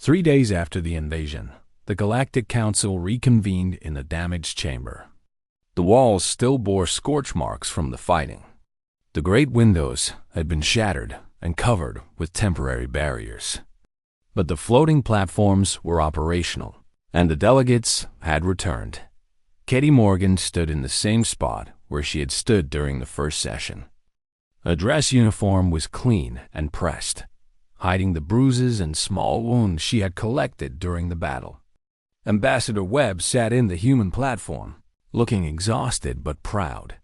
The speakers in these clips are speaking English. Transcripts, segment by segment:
3 days after the invasion, the Galactic Council reconvened in the damaged chamber. The walls still bore scorch marks from the fighting. The great windows had been shattered and covered with temporary barriers. But the floating platforms were operational, and the delegates had returned. Katie Morgan stood in the same spot where she had stood during the first session. Her dress uniform was clean and pressed, hiding the bruises and small wounds she had collected during the battle. Ambassador Webb sat in the human platform, looking exhausted but proud.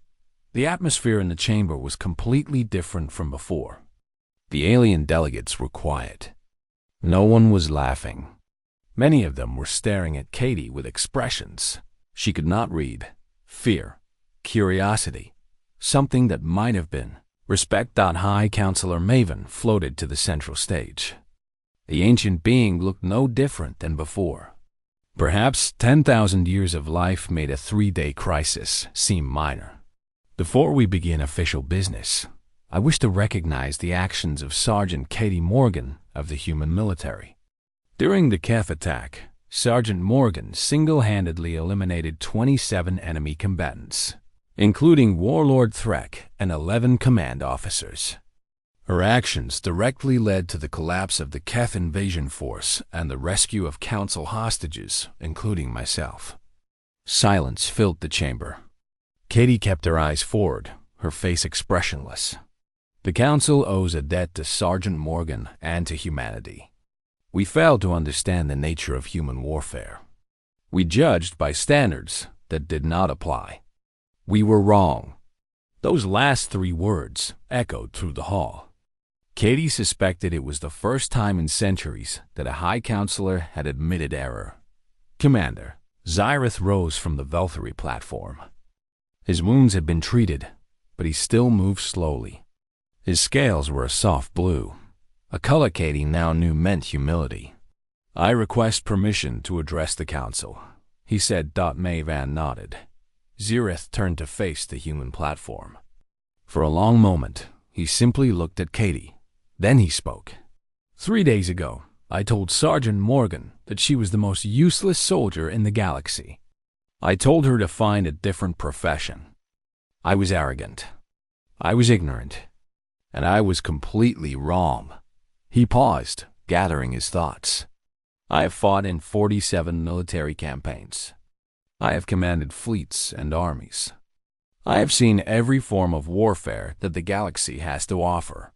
The atmosphere in the chamber was completely different from before. The alien delegates were quiet. No one was laughing. Many of them were staring at Katie with expressions she could not read: fear, curiosity, something that might have been. Respect. High Counselor Maven floated to the central stage. The ancient being looked no different than before. Perhaps 10,000 years of life made a 3-day crisis seem minor. Before we begin official business, I wish to recognize the actions of Sergeant Katie Morgan of the human military. During the Keth attack, Sergeant Morgan single-handedly eliminated 27 enemy combatants, including Warlord Threk and 11 command officers. Her actions directly led to the collapse of the Keth invasion force and the rescue of council hostages, including myself. Silence filled the chamber. Katie kept her eyes forward, her face expressionless. The council owes a debt to Sergeant Morgan and to humanity. We failed to understand the nature of human warfare. We judged by standards that did not apply. We were wrong. Those last 3 words echoed through the hall. Katie suspected it was the first time in centuries that a High Counselor had admitted error. Commander, Xyrith rose from the Velthory platform. His wounds had been treated, but he still moved slowly. His scales were a soft blue, a color Katie now knew meant humility. "I request permission to address the council," he said. Mavan nodded. Xyrith turned to face the human platform. For a long moment, he simply looked at Katie. Then he spoke. "3 days ago, I told Sergeant Morgan that she was the most useless soldier in the galaxy. I told her to find a different profession. I was arrogant. I was ignorant. And I was completely wrong." He paused, gathering his thoughts. "I have fought in 47 military campaigns. I have commanded fleets and armies. I have seen every form of warfare that the galaxy has to offer.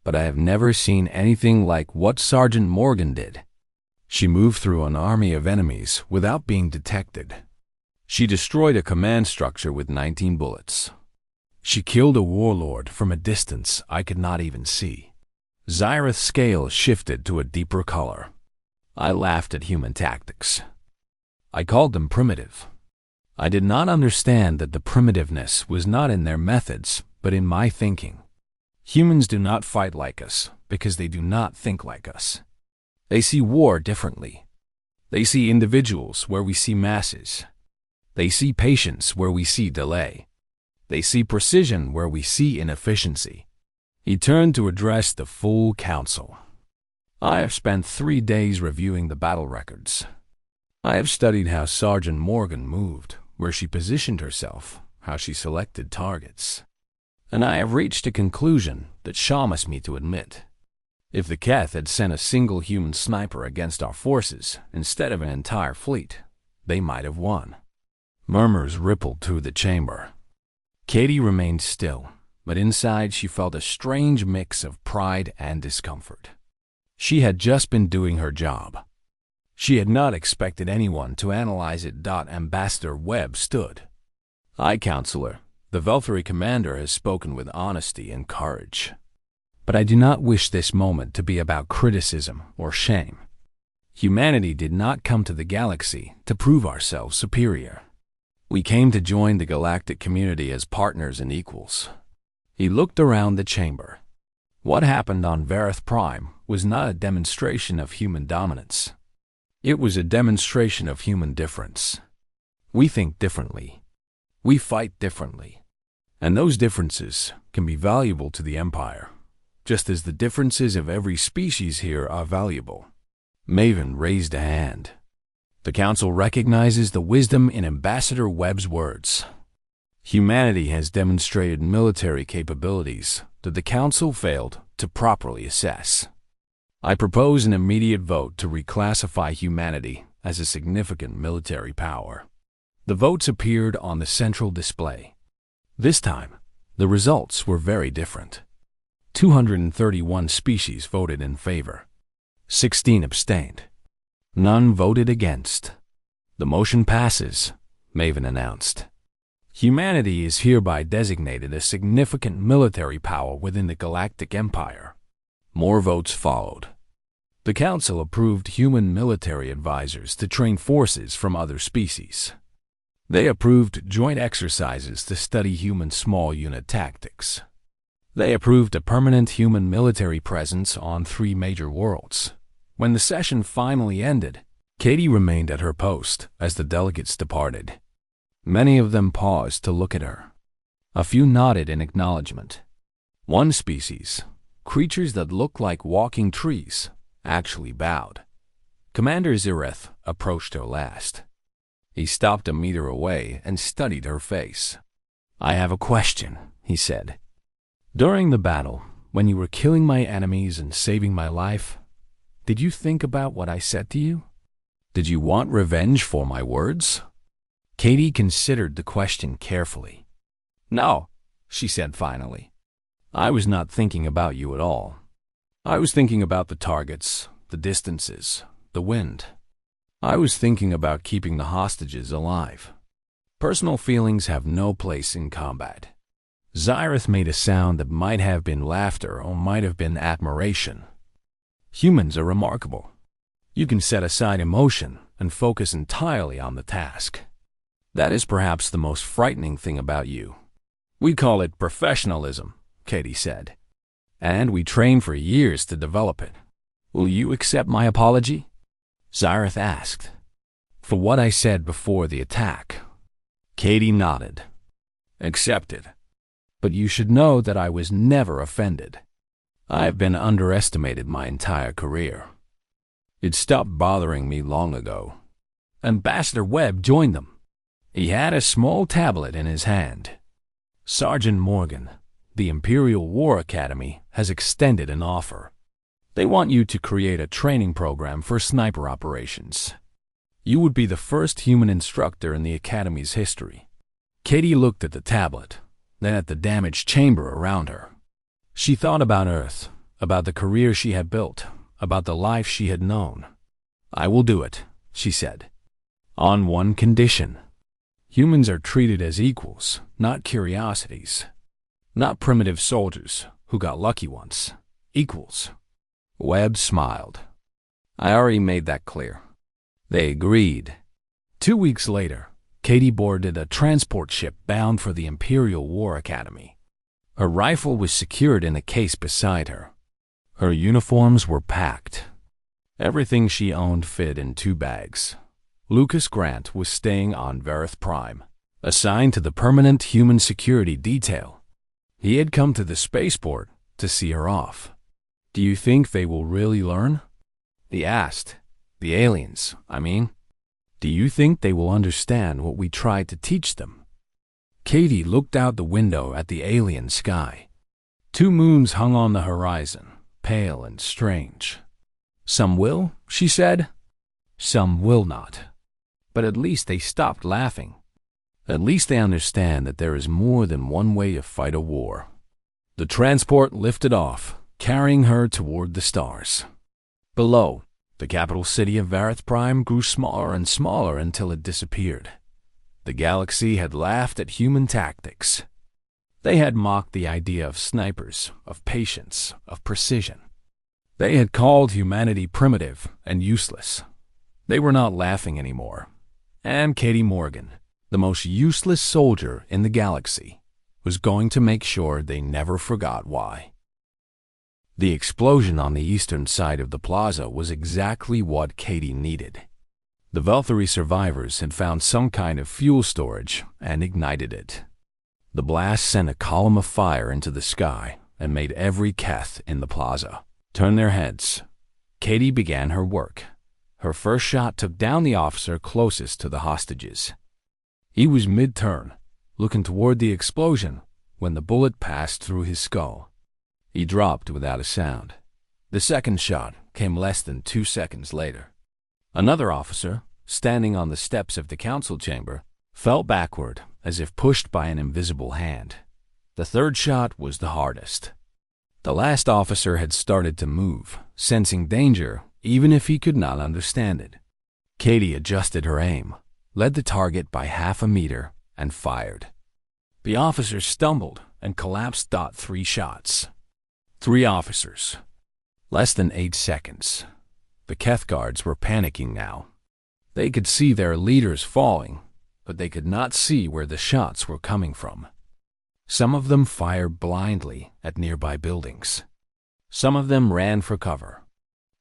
But I have never seen anything like what Sergeant Morgan did. She moved through an army of enemies without being detected. She destroyed a command structure with 19 bullets. She killed a warlord from a distance I could not even see." Xyrith's scale shifted to a deeper color. I laughed at human tactics. I called them primitive. I did not understand that the primitiveness was not in their methods, but in my thinking. Humans do not fight like us because they do not think like us. They see war differently. They see individuals where we see masses. They see patience where we see delay. They see precision where we see inefficiency. He turned to address the full council. "I have spent 3 days reviewing the battle records. I have studied how Sergeant Morgan moved, where she positioned herself, how she selected targets. And I have reached a conclusion that shamans me to admit. If the Keth had sent a single human sniper against our forces instead of an entire fleet, they might have won." Murmurs rippled through the chamber. Katie remained still, but inside she felt a strange mix of pride and discomfort. She had just been doing her job. She had not expected anyone to analyze it. Ambassador Webb stood. "High Counselor, the Velthory commander has spoken with honesty and courage. But I do not wish this moment to be about criticism or shame. Humanity did not come to the galaxy to prove ourselves superior. We came to join the galactic community as partners and equals." He looked around the chamber. What happened on Vareth Prime was not a demonstration of human dominance. It was a demonstration of human difference. We think differently. We fight differently. And those differences can be valuable to the Empire, just as the differences of every species here are valuable. Maven raised a hand. The Council recognizes the wisdom in Ambassador Webb's words. Humanity has demonstrated military capabilities that the Council failed to properly assess. I propose an immediate vote to reclassify humanity as a significant military power. The votes appeared on the central display. This time, the results were very different. 231 species voted in favor. 16 abstained. None voted against. The motion passes, Maven announced. Humanity is hereby designated a significant military power within the Galactic Empire. More votes followed. The Council approved human military advisors to train forces from other species. They approved joint exercises to study human small unit tactics. They approved a permanent human military presence on 3 major worlds. When the session finally ended, Katie remained at her post as the delegates departed. Many of them paused to look at her. A few nodded in acknowledgement. One species, creatures that looked like walking trees, actually bowed. Commander Zirith approached her last. He stopped a meter away and studied her face. "I have a question," he said. "During the battle, when you were killing my enemies and saving my life, did you think about what I said to you? Did you want revenge for my words?" Katie considered the question carefully. "No," she said finally. "I was not thinking about you at all. I was thinking about the targets, the distances, the wind. I was thinking about keeping the hostages alive. Personal feelings have no place in combat." Zyrith made a sound that might have been laughter or might have been admiration. "Humans are remarkable. You can set aside emotion and focus entirely on the task. That is perhaps the most frightening thing about you. We call it professionalism," Katie said. "And we train for years to develop it. Will you accept my apology?" Zyrith asked. "For what I said before the attack." Katie nodded. "Accepted. But you should know that I was never offended. I have been underestimated my entire career. It stopped bothering me long ago." Ambassador Webb joined them. He had a small tablet in his hand. "Sergeant Morgan, the Imperial War Academy has extended an offer. They want you to create a training program for sniper operations. You would be the first human instructor in the Academy's history." Katie looked at the tablet, then at the damaged chamber around her. She thought about Earth, about the career she had built, about the life she had known. "I will do it," she said. "On one condition. Humans are treated as equals, not curiosities. Not primitive soldiers who got lucky once. Equals." Webb smiled. "I already made that clear." They agreed. 2 weeks later, Katie boarded a transport ship bound for the Imperial War Academy. Her rifle was secured in a case beside her. Her uniforms were packed. Everything she owned fit in 2 bags. Lucas Grant was staying on Verith Prime, assigned to the permanent human security detail. He had come to the spaceport to see her off. "Do you think they will really learn?" he asked. "The aliens, I mean. Do you think they will understand what we tried to teach them?" Katie looked out the window at the alien sky. 2 moons hung on the horizon, pale and strange. "Some will," she said. "Some will not. But at least they stopped laughing. At least they understand that there is more than one way to fight a war." The transport lifted off, carrying her toward the stars. Below, the capital city of Verith Prime grew smaller and smaller until it disappeared. The galaxy had laughed at human tactics. They had mocked the idea of snipers, of patience, of precision. They had called humanity primitive and useless. They were not laughing anymore. And Katie Morgan, the most useless soldier in the galaxy, was going to make sure they never forgot why. The explosion on the eastern side of the plaza was exactly what Katie needed. The Valkyrie survivors had found some kind of fuel storage and ignited it. The blast sent a column of fire into the sky and made every Keth in the plaza turn their heads. Katie began her work, Her first shot took down the officer closest to the hostages. He was mid-turn, looking toward the explosion, when the bullet passed through his skull. He dropped without a sound. The second shot came less than 2 seconds later. Another officer, standing on the steps of the council chamber, fell backward as if pushed by an invisible hand. The third shot was the hardest. The last officer had started to move, sensing danger even if he could not understand it. Katie adjusted her aim, led the target by half a meter, and fired. The officer stumbled and collapsed. 3 shots. 3 officers. Less than 8 seconds. The Keth guards were panicking now. They could see their leaders falling, but they could not see where the shots were coming from. Some of them fired blindly at nearby buildings. Some of them ran for cover.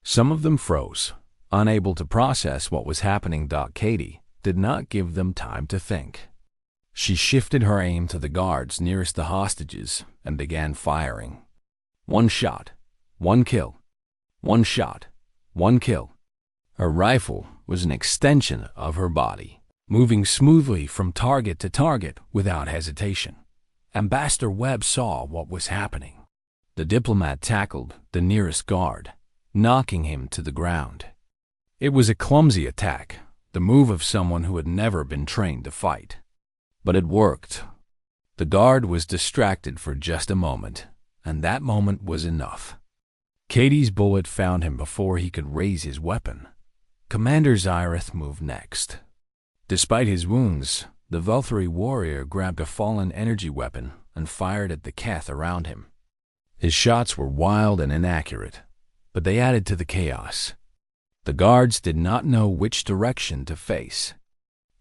Some of them froze, unable to process what was happening. Katie did not give them time to think. She shifted her aim to the guards nearest the hostages and began firing. 1 shot, 1 kill. 1 shot, 1 kill. Her rifle was an extension of her body, moving smoothly from target to target without hesitation. Ambassador Webb saw what was happening. The diplomat tackled the nearest guard, knocking him to the ground. It was a clumsy attack, the move of someone who had never been trained to fight. But it worked. The guard was distracted for just a moment, and that moment was enough. Katie's bullet found him before he could raise his weapon. Commander Zyrith moved next. Despite his wounds, the Velthari warrior grabbed a fallen energy weapon and fired at the Keth around him. His shots were wild and inaccurate, but they added to the chaos. The guards did not know which direction to face.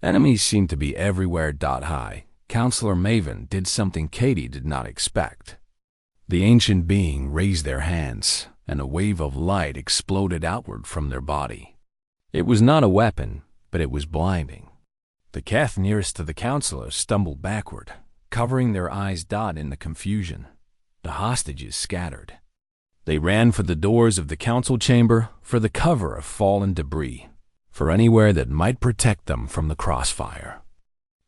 Enemies seemed to be everywhere. High Counselor Maven did something Katie did not expect. The ancient being raised their hands, and a wave of light exploded outward from their body. It was not a weapon, but it was blinding. The Keth nearest to the counselor stumbled backward, covering their eyes. In the confusion, the hostages scattered. They ran for the doors of the council chamber, for the cover of fallen debris, for anywhere that might protect them from the crossfire.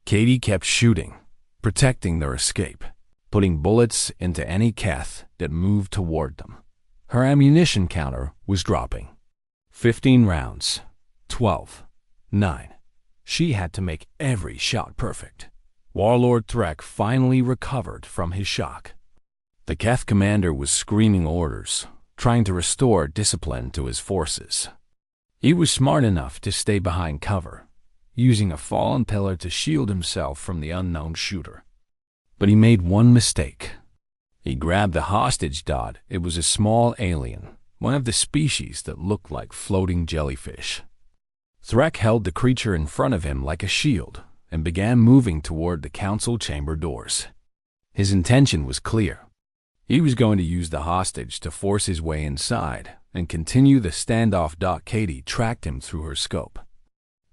Katie kept shooting, protecting their escape, putting bullets into any Keth that moved toward them. Her ammunition counter was dropping. 15 rounds. 12. 9. She had to make every shot perfect. Warlord Threk finally recovered from his shock. The Keth commander was screaming orders, trying to restore discipline to his forces. He was smart enough to stay behind cover, using a fallen pillar to shield himself from the unknown shooter. But he made one mistake. He grabbed the hostage. It was a small alien, one of the species that looked like floating jellyfish. Threk held the creature in front of him like a shield and began moving toward the council chamber doors. His intention was clear. He was going to use the hostage to force his way inside and continue the standoff. Katie tracked him through her scope.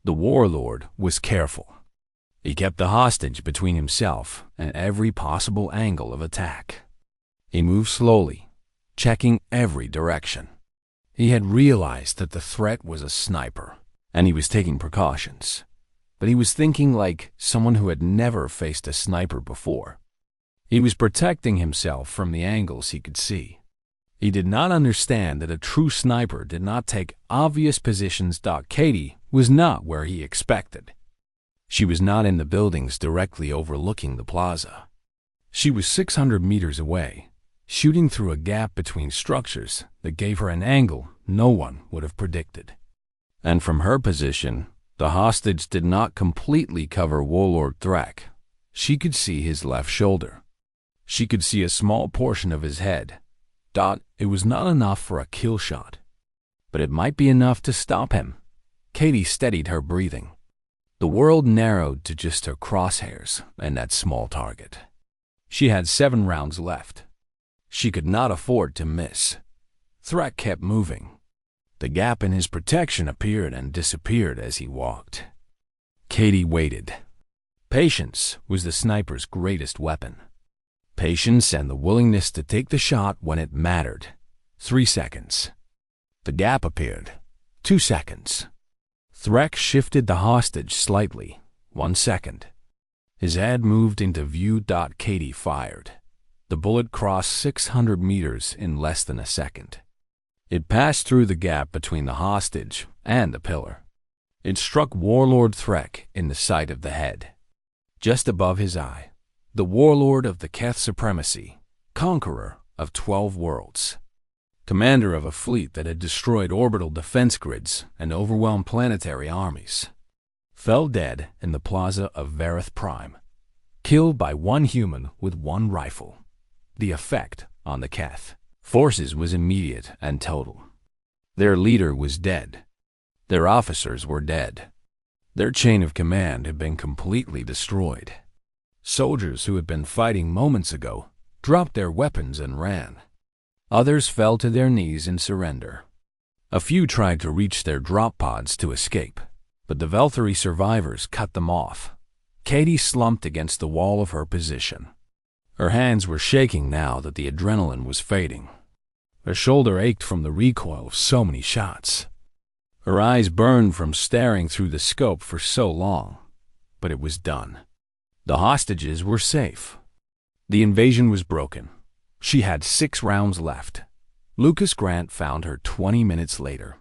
The warlord was careful. He kept the hostage between himself and every possible angle of attack. He moved slowly, checking every direction. He had realized that the threat was a sniper, and he was taking precautions. But he was thinking like someone who had never faced a sniper before. He was protecting himself from the angles he could see. He did not understand that a true sniper did not take obvious positions. Katie was not where he expected. She was not in the buildings directly overlooking the plaza. She was 600 meters away, shooting through a gap between structures that gave her an angle no one would have predicted. And from her position, the hostage did not completely cover Warlord Threk. She could see his left shoulder. She could see a small portion of his head. It was not enough for a kill shot, but it might be enough to stop him. Katie steadied her breathing. The world narrowed to just her crosshairs and that small target. She had 7 rounds left. She could not afford to miss. Threk kept moving. The gap in his protection appeared and disappeared as he walked. Katie waited. Patience was the sniper's greatest weapon. Patience and the willingness to take the shot when it mattered. 3 seconds. The gap appeared. 2 seconds. Threk shifted the hostage slightly. 1 second. His head moved into view. Katie fired. The bullet crossed 600 meters in less than a second. It passed through the gap between the hostage and the pillar. It struck Warlord Threk in the side of the head. Just above his eye, the warlord of the Keth Supremacy, conqueror of 12 worlds, commander of a fleet that had destroyed orbital defense grids and overwhelmed planetary armies, fell dead in the plaza of Vareth Prime, killed by one human with one rifle. The effect on the Keth forces was immediate and total. Their leader was dead. Their officers were dead. Their chain of command had been completely destroyed. Soldiers who had been fighting moments ago dropped their weapons and ran. Others fell to their knees in surrender. A few tried to reach their drop pods to escape, but the Velthari survivors cut them off. Katie slumped against the wall of her position. Her hands were shaking now that the adrenaline was fading. Her shoulder ached from the recoil of so many shots. Her eyes burned from staring through the scope for so long, but it was done. The hostages were safe. The invasion was broken. She had 6 rounds left. Lucas Grant found her 20 minutes later.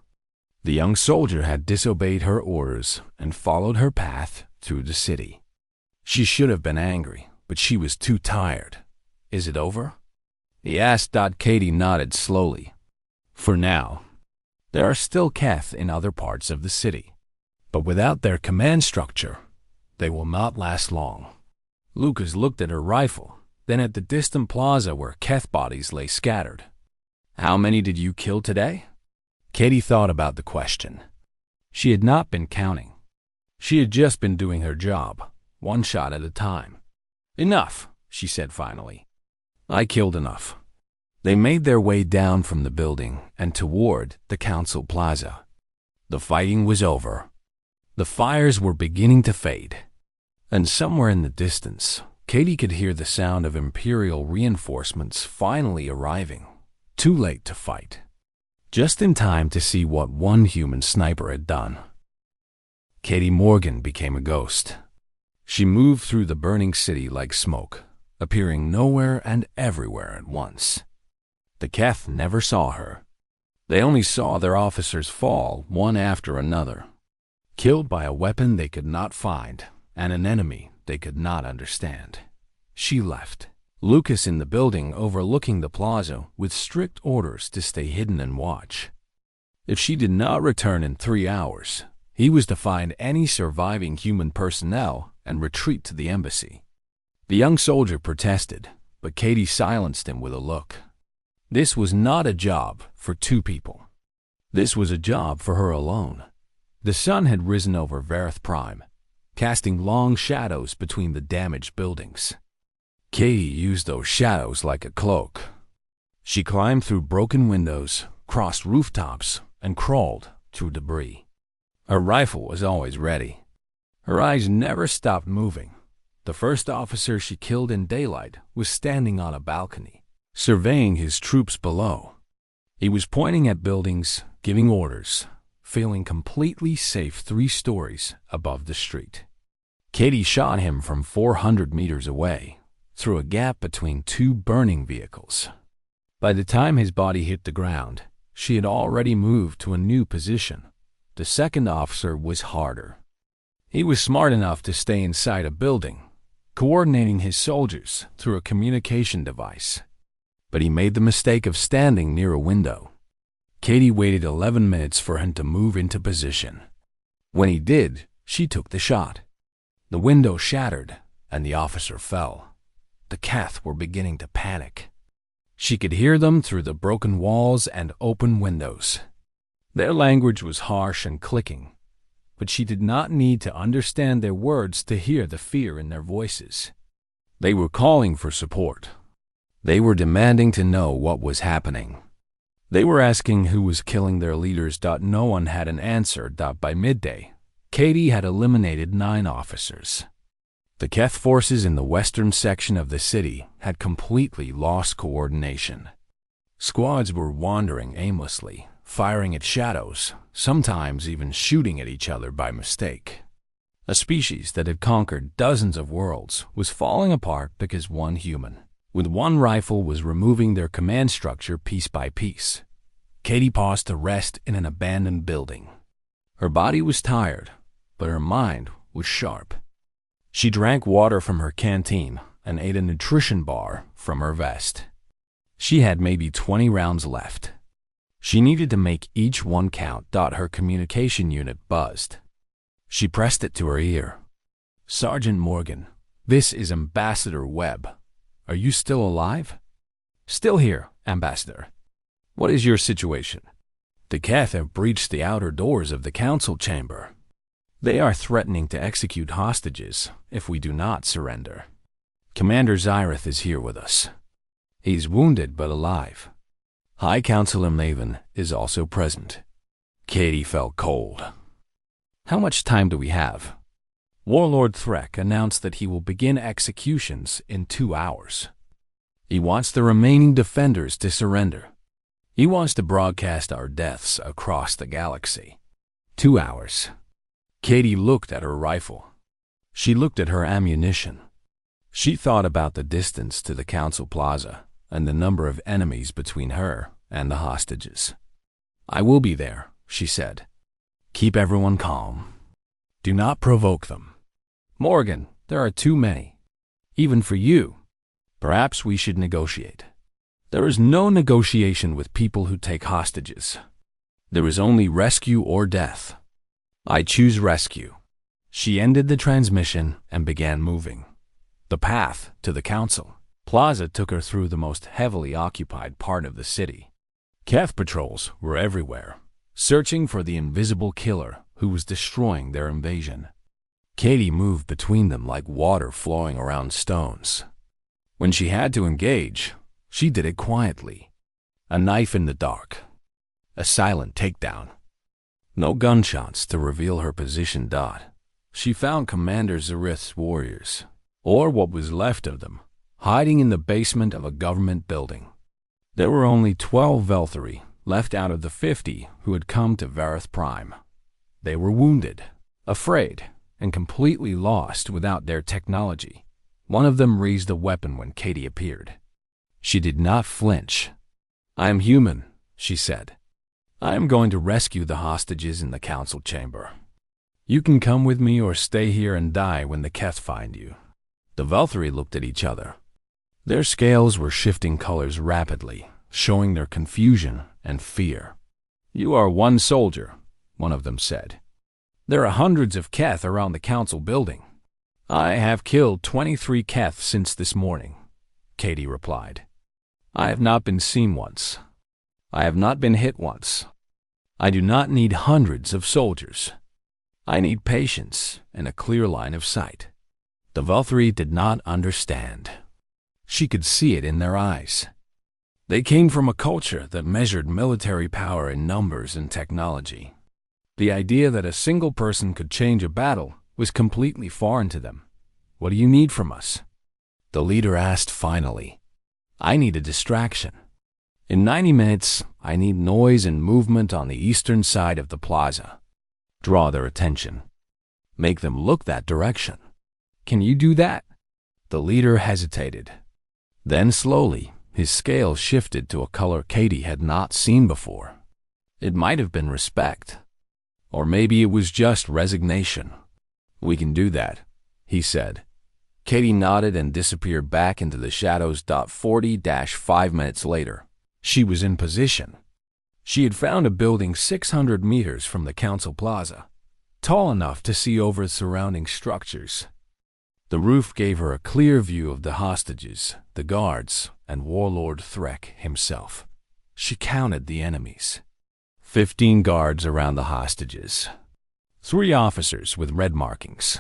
The young soldier had disobeyed her orders and followed her path through the city. She should have been angry, but she was too tired. "Is it over?" he asked. Katie nodded slowly. "For now. There are still Keth in other parts of the city, but without their command structure, they will not last long." Lucas looked at her rifle, then at the distant plaza where Keth bodies lay scattered. "How many did you kill today?" Katie thought about the question. She had not been counting. She had just been doing her job, one shot at a time. "Enough," she said finally. "I killed enough." They made their way down from the building and toward the council plaza. The fighting was over. The fires were beginning to fade. And somewhere in the distance, Katie could hear the sound of Imperial reinforcements finally arriving. Too late to fight. Just in time to see what one human sniper had done. Katie Morgan became a ghost. She moved through the burning city like smoke, appearing nowhere and everywhere at once. The Keth never saw her. They only saw their officers fall one after another, killed by a weapon they could not find and an enemy they could not understand. She left. Lucas in the building overlooking the plaza with strict orders to stay hidden and watch. If she did not return in 3 hours, he was to find any surviving human personnel and retreat to the embassy. The young soldier protested, but Katie silenced him with a look. This was not a job for 2 people. This was a job for her alone. The sun had risen over Vareth Prime, casting long shadows between the damaged buildings. Katie used those shadows like a cloak. She climbed through broken windows, crossed rooftops, and crawled through debris. Her rifle was always ready. Her eyes never stopped moving. The first officer she killed in daylight was standing on a balcony, surveying his troops below. He was pointing at buildings, giving orders, feeling completely safe 3 stories above the street. Katie shot him from 400 meters away, through a gap between 2 burning vehicles. By the time his body hit the ground, she had already moved to a new position. The second officer was harder. He was smart enough to stay inside a building, coordinating his soldiers through a communication device. But he made the mistake of standing near a window. Katie waited 11 minutes for him to move into position. When he did, she took the shot. The window shattered, and the officer fell. The Keth were beginning to panic. She could hear them through the broken walls and open windows. Their language was harsh and clicking, but she did not need to understand their words to hear the fear in their voices. They were calling for support. They were demanding to know what was happening. They were asking who was killing their leaders. No one had an answer. By midday, Katie had eliminated 9 officers. The Keth forces in the western section of the city had completely lost coordination. Squads were wandering aimlessly, firing at shadows, sometimes even shooting at each other by mistake. A species that had conquered dozens of worlds was falling apart because one human, with one rifle, was removing their command structure piece by piece. Katie paused to rest in an abandoned building. Her body was tired, but her mind was sharp. She drank water from her canteen and ate a nutrition bar from her vest. She had maybe 20 rounds left. She needed to make each one count. Her communication unit buzzed. She pressed it to her ear. "Sergeant Morgan, this is Ambassador Webb. Are you still alive?" "Still here, Ambassador. What is your situation?" "The Keth have breached the outer doors of the council chamber. They are threatening to execute hostages if we do not surrender. Commander Zyrith is here with us. He's wounded but alive. High Counselor Maven is also present." Katie felt cold. "How much time do we have?" Warlord Threk announced that he will begin executions in 2 hours. He wants the remaining defenders to surrender. He wants to broadcast our deaths across the galaxy. 2 hours. Katie looked at her rifle. She looked at her ammunition. She thought about the distance to the council plaza and the number of enemies between her and the hostages. "I will be there," she said. "Keep everyone calm. Do not provoke them." "Morgan, there are too many. Even for you. Perhaps we should negotiate." "There is no negotiation with people who take hostages. There is only rescue or death. I choose rescue." She ended the transmission and began moving. The path to the council plaza took her through the most heavily occupied part of the city. Keth patrols were everywhere, searching for the invisible killer who was destroying their invasion. Katie moved between them like water flowing around stones. When she had to engage, she did it quietly. A knife in the dark. A silent takedown. No gunshots to reveal her position. She found Commander Zyrith's warriors, or what was left of them, hiding in the basement of a government building. There were only 12 Velthari left out of the 50 who had come to Vareth Prime. They were wounded, afraid, and completely lost without their technology. One of them raised a weapon when Katie appeared. She did not flinch. "I am human," she said. "I am going to rescue the hostages in the council chamber. You can come with me or stay here and die when the Keth find you." The Velthari looked at each other. Their scales were shifting colors rapidly, showing their confusion and fear. "You are one soldier," one of them said. "There are hundreds of Keth around the council building." "I have killed 23 Keth since this morning," Katie replied. "I have not been seen once. I have not been hit once. I do not need hundreds of soldiers. I need patience and a clear line of sight." The Velthari did not understand. She could see it in their eyes. They came from a culture that measured military power in numbers and technology. The idea that a single person could change a battle was completely foreign to them. "What do you need from us?" The leader asked finally. "I need a distraction. In 90 minutes, I need noise and movement on the eastern side of the plaza. Draw their attention. Make them look that direction." "Can you do that?" The leader hesitated. Then slowly, his scale shifted to a color Katie had not seen before. It might have been respect. Or maybe it was just resignation. "We can do that," he said. Katie nodded and disappeared back into the shadows. 40-5 minutes later, she was in position. She had found a building 600 meters from the council plaza, tall enough to see over surrounding structures. The roof gave her a clear view of the hostages, the guards, and Warlord Threk himself. She counted the enemies. 15 guards around the hostages. 3 officers with red markings.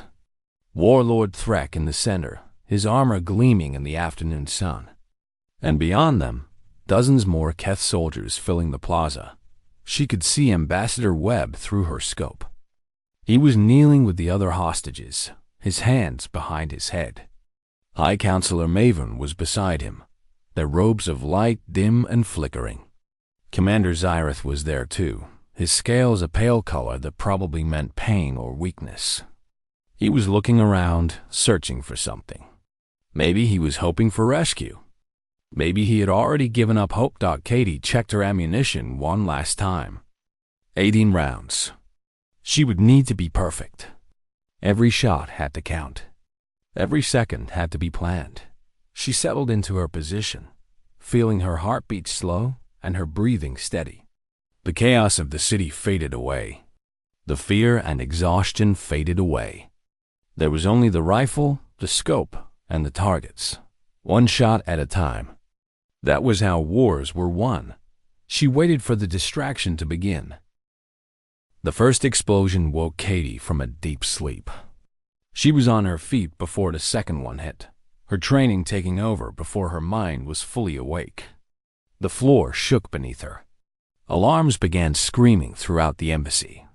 Warlord Threk in the center, his armor gleaming in the afternoon sun. And beyond them, dozens more Keth soldiers filling the plaza. She could see Ambassador Webb through her scope. He was kneeling with the other hostages, his hands behind his head. High Counselor Maven was beside him, their robes of light dim and flickering. Commander Zyrith was there too, his scales a pale color that probably meant pain or weakness. He was looking around, searching for something. Maybe he was hoping for rescue. Maybe he had already given up hope. Katie checked her ammunition one last time. 18 rounds. She would need to be perfect. Every shot had to count. Every second had to be planned. She settled into her position, feeling her heartbeat slow and her breathing steady. The chaos of the city faded away. The fear and exhaustion faded away. There was only the rifle, the scope, and the targets, one shot at a time. That was how wars were won. She waited for the distraction to begin. The first explosion woke Katie from a deep sleep. She was on her feet before the second one hit, her training taking over before her mind was fully awake. The floor shook beneath her. Alarms began screaming throughout the embassy.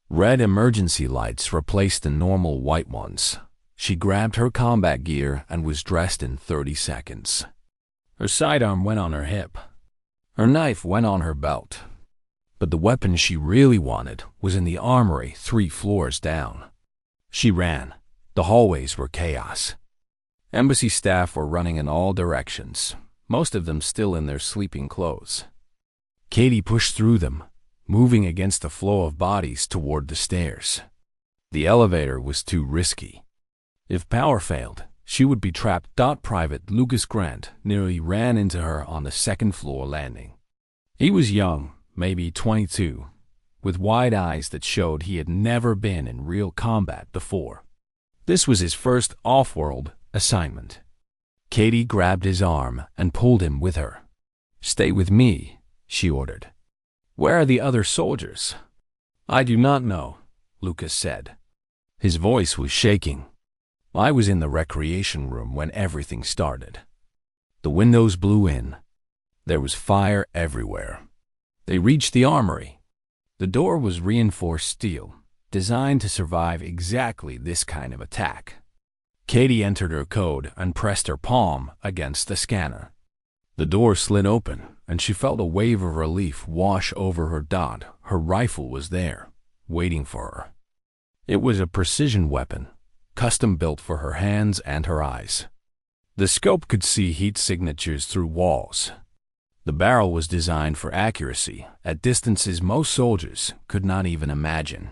Red emergency lights replaced the normal white ones. She grabbed her combat gear and was dressed in 30 seconds. Her sidearm went on her hip. Her knife went on her belt. But the weapon she really wanted was in the armory 3 floors down. She ran. The hallways were chaos. Embassy staff were running in all directions, most of them still in their sleeping clothes. Katie pushed through them, moving against the flow of bodies toward the stairs. The elevator was too risky. If power failed, she would be trapped. Private Lucas Grant nearly ran into her on the second-floor landing. He was young, maybe 22, with wide eyes that showed he had never been in real combat before. This was his first off-world assignment. Katie grabbed his arm and pulled him with her. "Stay with me," she ordered. "Where are the other soldiers?" "I do not know," Lucas said. His voice was shaking. "I was in the recreation room when everything started." The windows blew in. There was fire everywhere. They reached the armory. The door was reinforced steel, designed to survive exactly this kind of attack. Katie entered her code and pressed her palm against the scanner. The door slid open, and she felt a wave of relief wash over her. Her rifle was there, waiting for her. It was a precision weapon, custom-built for her hands and her eyes. The scope could see heat signatures through walls. The barrel was designed for accuracy at distances most soldiers could not even imagine.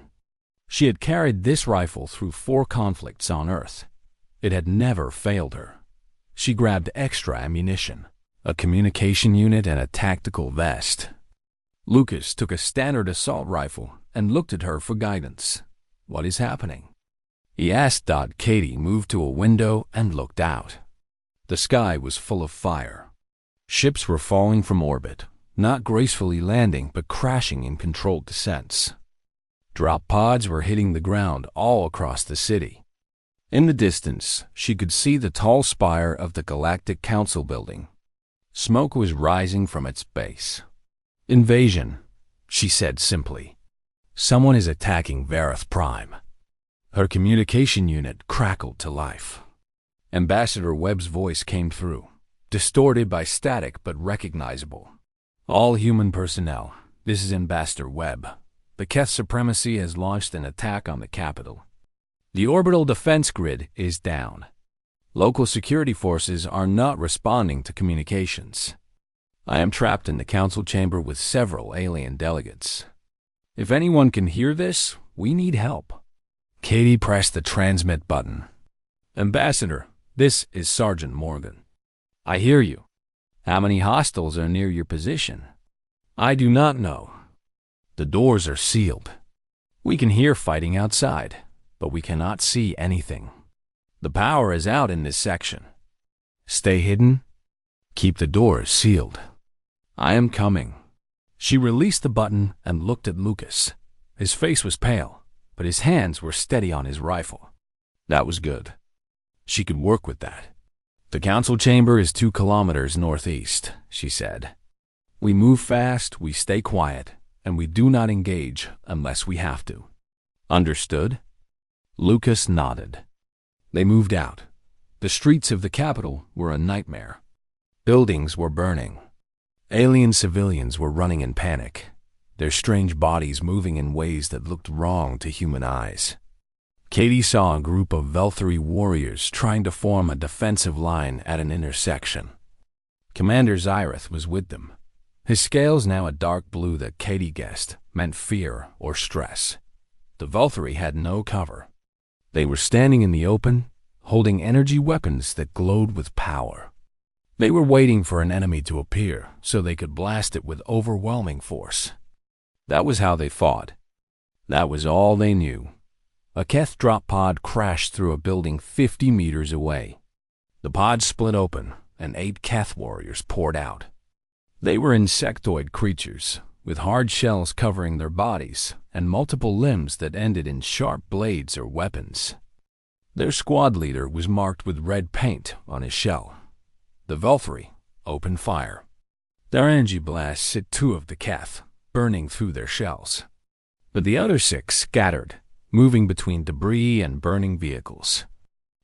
She had carried this rifle through 4 conflicts on Earth. It had never failed her. She grabbed extra ammunition, a communication unit and a tactical vest. Lucas took a standard assault rifle and looked at her for guidance. "What is happening?" he asked. Katie moved to a window and looked out. The sky was full of fire. Ships were falling from orbit, not gracefully landing but crashing in controlled descents. Drop pods were hitting the ground all across the city. In the distance, she could see the tall spire of the Galactic Council building. Smoke was rising from its base. "Invasion," she said simply. "Someone is attacking Vareth Prime." Her communication unit crackled to life. Ambassador Webb's voice came through, distorted by static but recognizable. "All human personnel, this is Ambassador Webb. The Keth Supremacy has launched an attack on the capital. The orbital defense grid is down. Local security forces are not responding to communications. I am trapped in the council chamber with several alien delegates. If anyone can hear this, we need help." Katie pressed the transmit button. "Ambassador, this is Sergeant Morgan. I hear you. How many hostiles are near your position?" "I do not know. The doors are sealed. We can hear fighting outside, but we cannot see anything. The power is out in this section. Stay hidden. Keep the doors sealed. I am coming." She released the button and looked at Lucas. His face was pale, but his hands were steady on his rifle. That was good. She could work with that. "The council chamber is 2 kilometers northeast," she said. "We move fast, we stay quiet, and we do not engage unless we have to." "Understood?" Lucas nodded. They moved out. The streets of the capital were a nightmare. Buildings were burning. Alien civilians were running in panic, their strange bodies moving in ways that looked wrong to human eyes. Katie saw a group of Velthari warriors trying to form a defensive line at an intersection. Commander Zyrith was with them, his scales now a dark blue that Katie guessed meant fear or stress. The Velthari had no cover. They were standing in the open, holding energy weapons that glowed with power. They were waiting for an enemy to appear so they could blast it with overwhelming force. That was how they fought. That was all they knew. A Keth drop pod crashed through a building 50 meters away. The pod split open, and 8 Keth warriors poured out. They were insectoid creatures, with hard shells covering their bodies and multiple limbs that ended in sharp blades or weapons. Their squad leader was marked with red paint on his shell. The Velthari opened fire. Their energy blasts hit 2 of the Keth, burning through their shells. But the other 6 scattered, moving between debris and burning vehicles.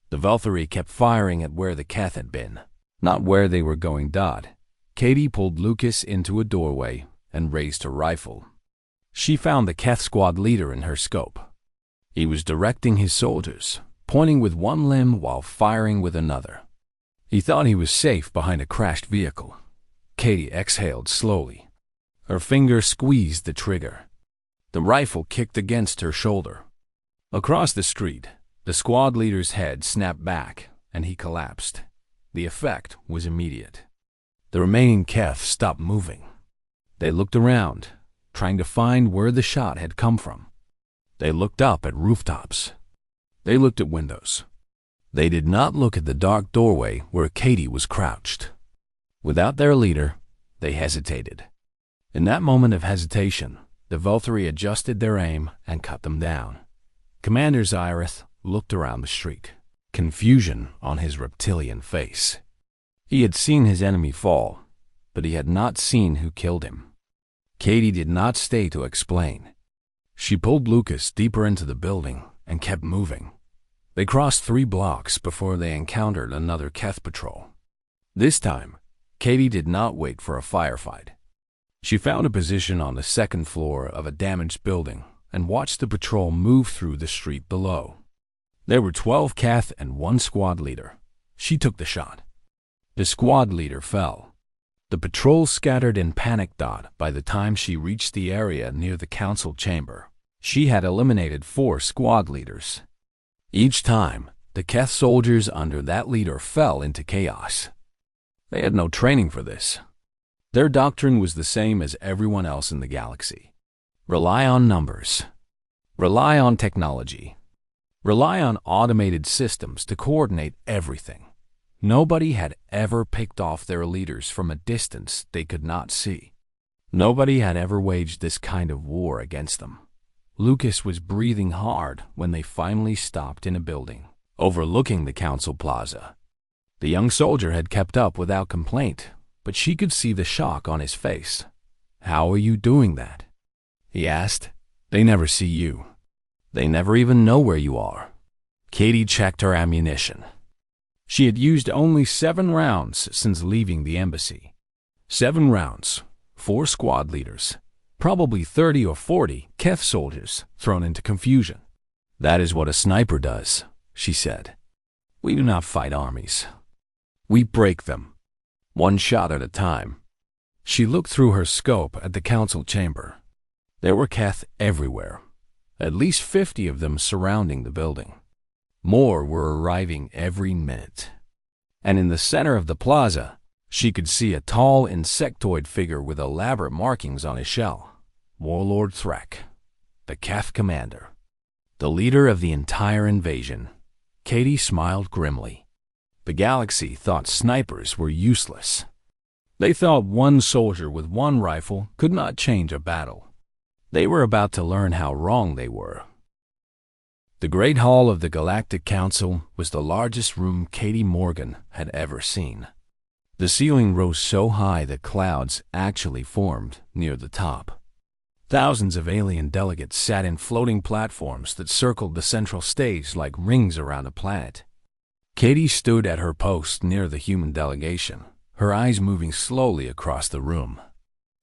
The Velthari kept firing at where the Keth had been, not where they were going. Katie pulled Lucas into a doorway and raised her rifle. She found the Keth squad leader in her scope. He was directing his soldiers, pointing with one limb while firing with another. He thought he was safe behind a crashed vehicle. Katie exhaled slowly. Her finger squeezed the trigger. The rifle kicked against her shoulder. Across the street, the squad leader's head snapped back, and he collapsed. The effect was immediate. The remaining Keth stopped moving. They looked around, trying to find where the shot had come from. They looked up at rooftops. They looked at windows. They did not look at the dark doorway where Katie was crouched. Without their leader, they hesitated. In that moment of hesitation, the Velthari adjusted their aim and cut them down. Commander Zyrith looked around the street, confusion on his reptilian face. He had seen his enemy fall, but he had not seen who killed him. Katie did not stay to explain. She pulled Lucas deeper into the building and kept moving. They crossed 3 blocks before they encountered another Keth patrol. This time, Katie did not wait for a firefight. She found a position on the 2nd floor of a damaged building and watched the patrol move through the street below. There were 12 Keth and 1 squad leader. She took the shot. The squad leader fell. The patrol scattered in panic. By the time she reached the area near the council chamber, she had eliminated 4 squad leaders. Each time, the Keth soldiers under that leader fell into chaos. They had no training for this. Their doctrine was the same as everyone else in the galaxy. Rely on numbers. Rely on technology. Rely on automated systems to coordinate everything. Nobody had ever picked off their leaders from a distance they could not see. Nobody had ever waged this kind of war against them. Lucas was breathing hard when they finally stopped in a building overlooking the council plaza. The young soldier had kept up without complaint, but she could see the shock on his face. "How are you doing that?" he asked. "They never see you. They never even know where you are." Katie checked her ammunition. She had used only 7 rounds since leaving the embassy. 7 rounds, 4 squad leaders, probably 30 or 40 Keth soldiers thrown into confusion. "That is what a sniper does," she said. "We do not fight armies. We break them, one shot at a time." She looked through her scope at the council chamber. There were Keth everywhere, at least 50 of them surrounding the building. More were arriving every minute. And in the center of the plaza, she could see a tall insectoid figure with elaborate markings on his shell. Warlord Threk, the Keth commander, the leader of the entire invasion. Katie smiled grimly. The galaxy thought snipers were useless. They thought one soldier with one rifle could not change a battle. They were about to learn how wrong they were. The Great Hall of the Galactic Council was the largest room Katie Morgan had ever seen. The ceiling rose so high that clouds actually formed near the top. Thousands of alien delegates sat in floating platforms that circled the central stage like rings around a planet. Katie stood at her post near the human delegation, her eyes moving slowly across the room.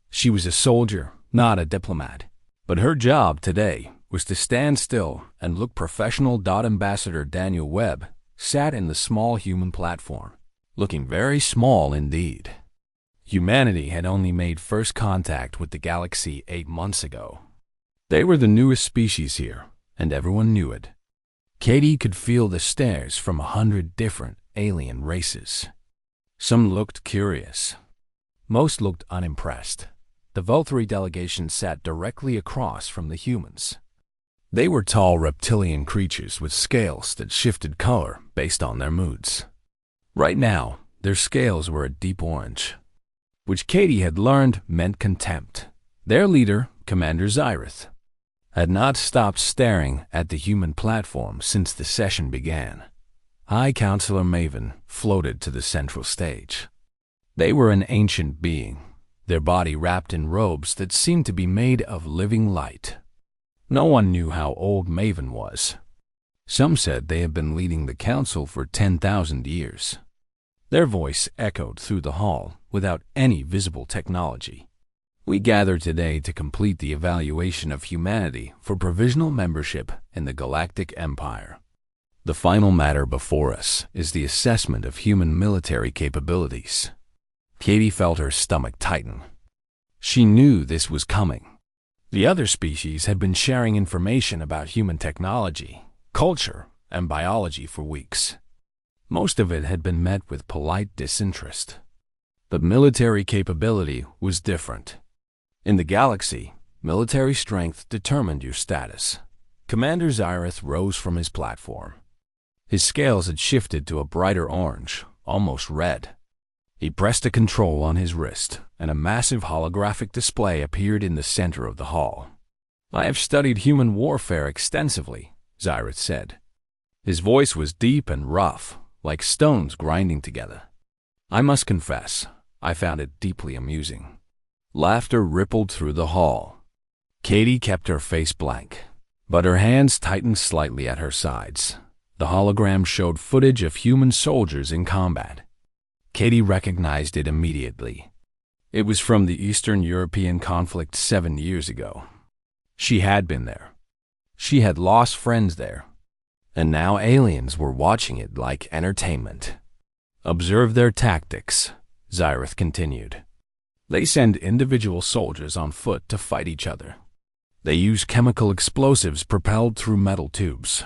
She was a soldier, not a diplomat, but her job today was to stand still and look professional. Ambassador Daniel Webb sat in the small human platform, looking very small indeed. Humanity had only made first contact with the galaxy 8 months ago. They were the newest species here, and everyone knew it. Katie could feel the stares from 100 different alien races. Some looked curious. Most looked unimpressed. The Volturi delegation sat directly across from the humans. They were tall reptilian creatures with scales that shifted color based on their moods. Right now, their scales were a deep orange, which Katie had learned meant contempt. Their leader, Commander Xyrith, had not stopped staring at the human platform since the session began. High Counselor Maven floated to the central stage. They were an ancient being, their body wrapped in robes that seemed to be made of living light. No one knew how old Maven was. Some said they had been leading the council for 10,000 years. Their voice echoed through the hall without any visible technology. We gather today to complete the evaluation of humanity for provisional membership in the Galactic Empire. The final matter before us is the assessment of human military capabilities. Katie felt her stomach tighten. She knew this was coming. The other species had been sharing information about human technology, culture, and biology for weeks. Most of it had been met with polite disinterest. But military capability was different. In the galaxy, military strength determined your status. Commander Xyrith rose from his platform. His scales had shifted to a brighter orange, almost red. He pressed a control on his wrist, and a massive holographic display appeared in the center of the hall. "I have studied human warfare extensively," Xyrith said. His voice was deep and rough, like stones grinding together. "I must confess, I found it deeply amusing." Laughter rippled through the hall. Katie kept her face blank, but her hands tightened slightly at her sides. The hologram showed footage of human soldiers in combat. Katie recognized it immediately. It was from the Eastern European conflict 7 years ago. She had been there. She had lost friends there. And now aliens were watching it like entertainment. "Observe their tactics," Xyrith continued. "They send individual soldiers on foot to fight each other. They use chemical explosives propelled through metal tubes.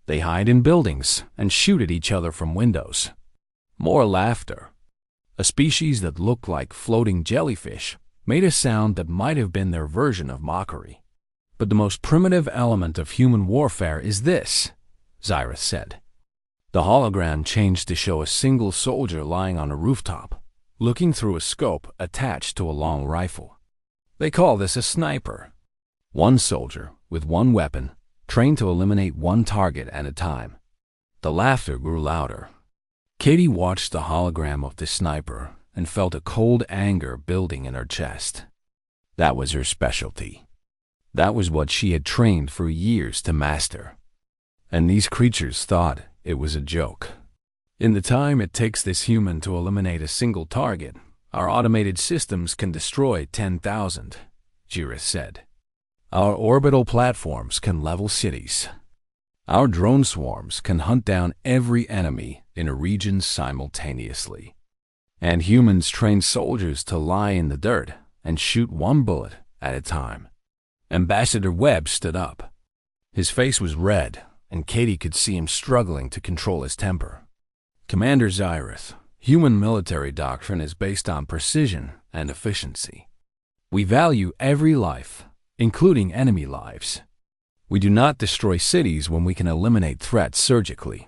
They hide in buildings and shoot at each other from windows." More laughter. A species that looked like floating jellyfish made a sound that might have been their version of mockery. "But the most primitive element of human warfare is this," Xyrith said. The hologram changed to show a single soldier lying on a rooftop, looking through a scope attached to a long rifle. "They call this a sniper." One soldier, with one weapon, trained to eliminate one target at a time. The laughter grew louder. Katie watched the hologram of the sniper and felt a cold anger building in her chest. That was her specialty. That was what she had trained for years to master. And these creatures thought it was a joke. "In the time it takes this human to eliminate a single target, our automated systems can destroy 10,000, Xyrith said. "Our orbital platforms can level cities. Our drone swarms can hunt down every enemy in a region simultaneously. And humans train soldiers to lie in the dirt and shoot one bullet at a time." Ambassador Webb stood up. His face was red, and Katie could see him struggling to control his temper. "Commander Xyrith, human military doctrine is based on precision and efficiency. We value every life, including enemy lives. We do not destroy cities when we can eliminate threats surgically."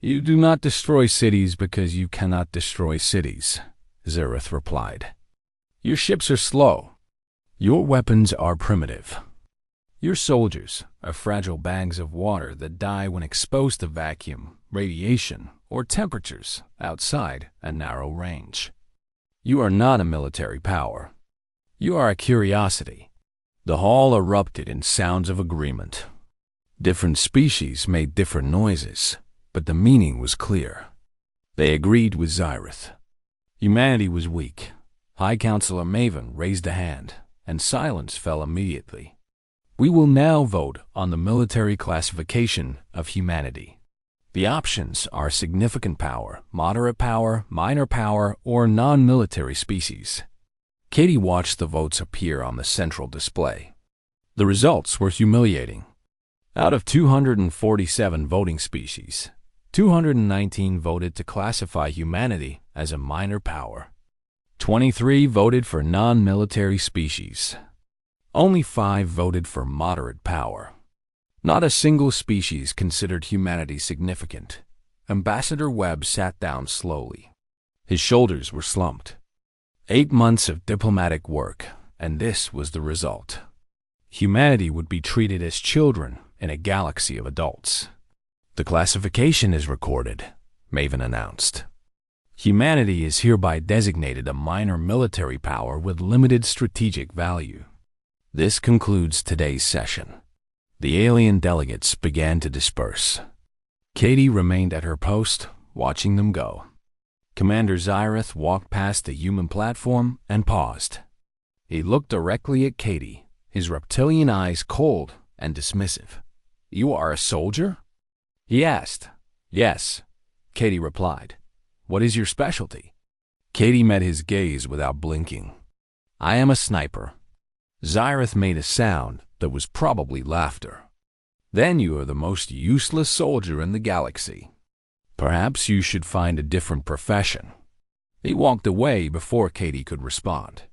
"You do not destroy cities because you cannot destroy cities," Xyrith replied. "Your ships are slow. Your weapons are primitive. Your soldiers are fragile bags of water that die when exposed to vacuum, radiation, or temperatures outside a narrow range. You are not a military power. You are a curiosity." The hall erupted in sounds of agreement. Different species made different noises, but the meaning was clear. They agreed with Xyrith. Humanity was weak. High Counselor Maven raised a hand, and silence fell immediately. We will now vote on the military classification of humanity. The options are significant power, moderate power, minor power, or non-military species. Katie watched the votes appear on the central display. The results were humiliating. Out of 247 voting species, 219 voted to classify humanity as a minor power. 23 voted for non-military species. Only 5 voted for moderate power. Not a single species considered humanity significant. Ambassador Webb sat down slowly. His shoulders were slumped. 8 months of diplomatic work, and this was the result. Humanity would be treated as children in a galaxy of adults. The classification is recorded, Maven announced. Humanity is hereby designated a minor military power with limited strategic value. This concludes today's session. The alien delegates began to disperse. Katie remained at her post, watching them go. Commander Xyrith walked past the human platform and paused. He looked directly at Katie, his reptilian eyes cold and dismissive. "You are a soldier?" he asked. "Yes," Katie replied. "What is your specialty?" Katie met his gaze without blinking. "I am a sniper." Xyrith made a sound that was probably laughter. "Then you are the most useless soldier in the galaxy. Perhaps you should find a different profession." He walked away before Katie could respond.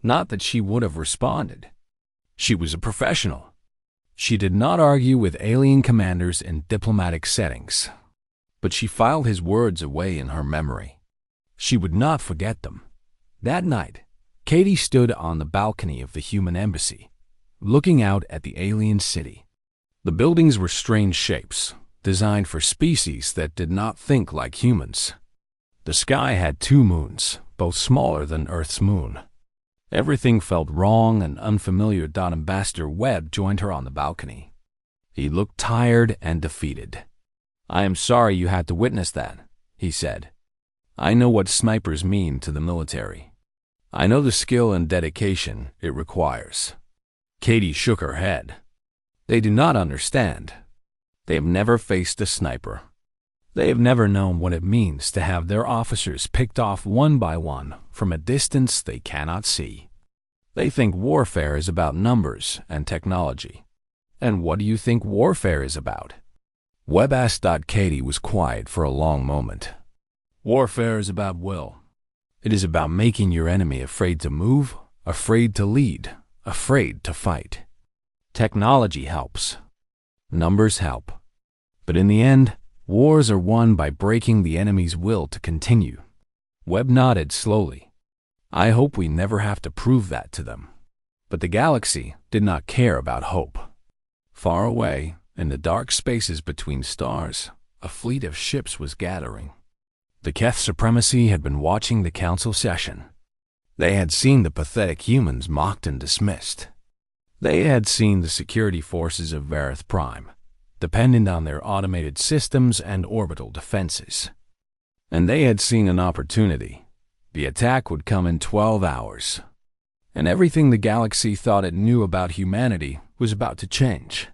Not that she would have responded. She was a professional. She did not argue with alien commanders in diplomatic settings. But she filed his words away in her memory. She would not forget them. That night, Katie stood on the balcony of the human embassy, looking out at the alien city. The buildings were strange shapes, designed for species that did not think like humans. The sky had 2 moons, both smaller than Earth's moon. Everything felt wrong and unfamiliar. Ambassador Webb joined her on the balcony. He looked tired and defeated. "I am sorry you had to witness that," he said. "I know what snipers mean to the military. I know the skill and dedication it requires." Katie shook her head. "They do not understand. They have never faced a sniper. They have never known what it means to have their officers picked off one by one from a distance they cannot see. They think warfare is about numbers and technology. And what do you think warfare is about?" Webb asked. Katie was quiet for a long moment. "Warfare is about will. It is about making your enemy afraid to move, afraid to lead, afraid to fight. Technology helps. Numbers help. But in the end, wars are won by breaking the enemy's will to continue." Webb nodded slowly. "I hope we never have to prove that to them." But the galaxy did not care about hope. Far away, in the dark spaces between stars, a fleet of ships was gathering. The Keth Supremacy had been watching the council session. They had seen the pathetic humans mocked and dismissed. They had seen the security forces of Vareth Prime, dependent on their automated systems and orbital defenses. And they had seen an opportunity. The attack would come in 12 hours. And everything the galaxy thought it knew about humanity was about to change.